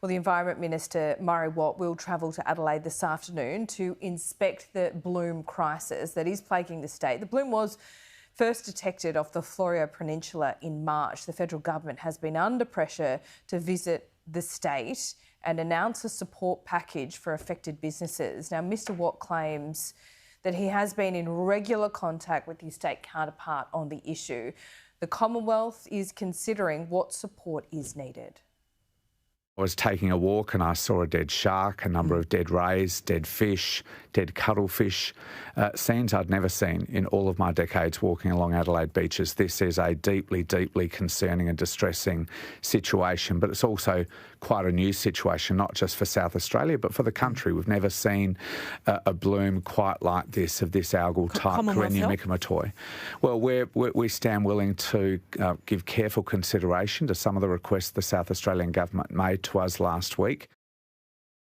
Well, the Environment Minister, Murray Watt, will travel to Adelaide this afternoon to inspect the bloom crisis that is plaguing the state. The bloom was first detected off the Fleurieu Peninsula in March. The federal government has been under pressure to visit the state and announce a support package for affected businesses. Now, Mr Watt claims that he has been in regular contact with his state counterpart on the issue. The Commonwealth is considering what support is needed. I was taking a walk and I saw a dead shark, a number of dead rays, dead fish, dead cuttlefish, scenes I'd never seen in all of my decades walking along Adelaide beaches. This is a deeply, deeply concerning and distressing situation, but it's also quite a new situation, not just for South Australia, but for the country. We've never seen a bloom quite like this, of this algal type, Fleurieu Peninsula. Well, we stand willing to give careful consideration to some of the requests the South Australian government made to us last week.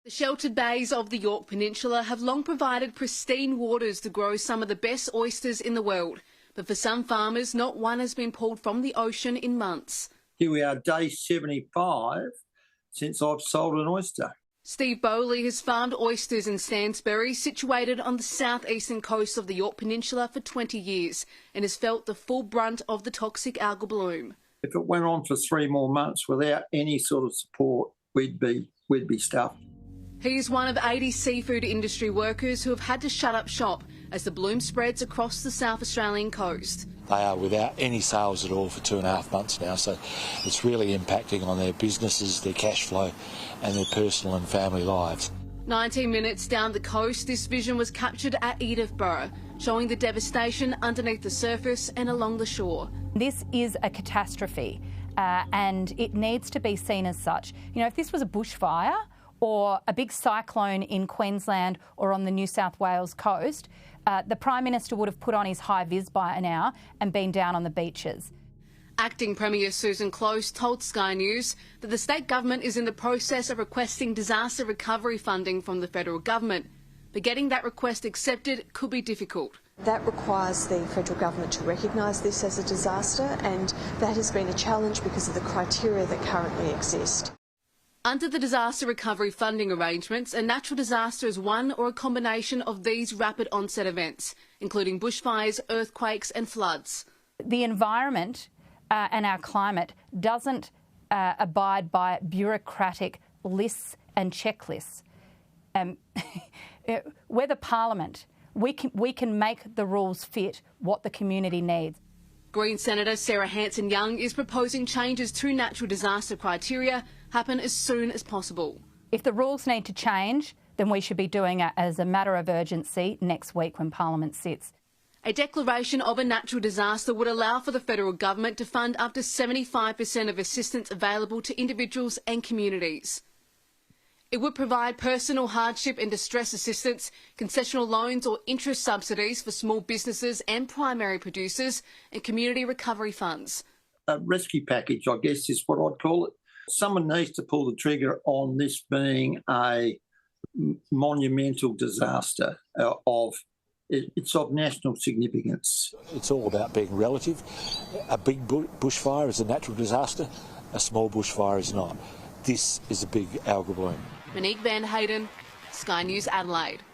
The sheltered bays of the Yorke Peninsula have long provided pristine waters to grow some of the best oysters in the world. But for some farmers, not one has been pulled from the ocean in months. Here we are, day 75 since I've sold an oyster. Steve Bowley has farmed oysters in Stansbury, situated on the southeastern coast of the Yorke Peninsula, for 20 years and has felt the full brunt of the toxic algal bloom. If it went on for 3 more months without any sort of support, we'd be stuffed. He's one of 80 seafood industry workers who have had to shut up shop as the bloom spreads across the South Australian coast. They are without any sales at all for 2.5 months now, so it's really impacting on their businesses, their cash flow and their personal and family lives. 19 minutes down the coast, this vision was captured at Edithborough, showing the devastation underneath the surface and along the shore. This is a catastrophe and it needs to be seen as such. You know, if this was a bushfire or a big cyclone in Queensland or on the New South Wales coast, the Prime Minister would have put on his high-vis by now and been down on the beaches. Acting Premier Susan Close told Sky News that the state government is in the process of requesting disaster recovery funding from the federal government, but getting that request accepted could be difficult. That requires the federal government to recognise this as a disaster, and that has been a challenge because of the criteria that currently exist. Under the disaster recovery funding arrangements, a natural disaster is one or a combination of these rapid onset events, including bushfires, earthquakes and floods. The environment and our climate doesn't abide by bureaucratic lists and checklists. We're the parliament. We can make the rules fit what the community needs. Green Senator Sarah Hanson-Young is proposing changes to natural disaster criteria happen as soon as possible. If the rules need to change, then we should be doing it as a matter of urgency next week when Parliament sits. A declaration of a natural disaster would allow for the federal government to fund up to 75% of assistance available to individuals and communities. It would provide personal hardship and distress assistance, concessional loans or interest subsidies for small businesses and primary producers, and community recovery funds. A rescue package, I guess, is what I'd call it. Someone needs to pull the trigger on this being a monumental disaster it's of national significance. It's all about being relative. A big bushfire is a natural disaster, a small bushfire is not. This is a big algal bloom. Monique Van Hayden, Sky News, Adelaide.